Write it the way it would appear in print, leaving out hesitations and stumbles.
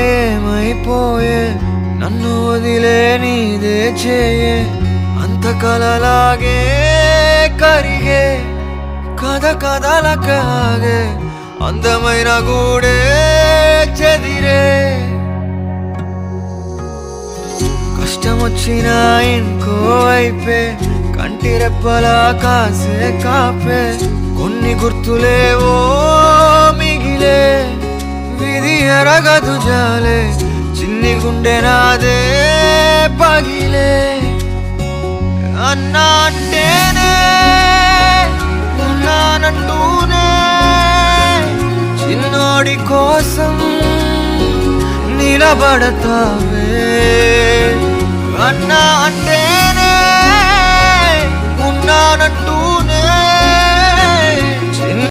చిన్నతనమేమైపోయే నన్ను వదిలే నీదే చేయే అంత కలలాగే కరిగే కథ కథలకాగే అందమైన గూడే చెదిరే కష్టమొచ్చినా ఇంకో వైపే కంటి రెప్పలా కాసే కాపే కొన్ని గుర్తులేవో మిగిలే విధి ఎరగదు జాలే చిన్ని గుండె నాదే పగిలే అన్నా అంటేనే ఉన్నానంటూనే చిన్నోడి కోసం నిలబడతావే అన్నా అంటే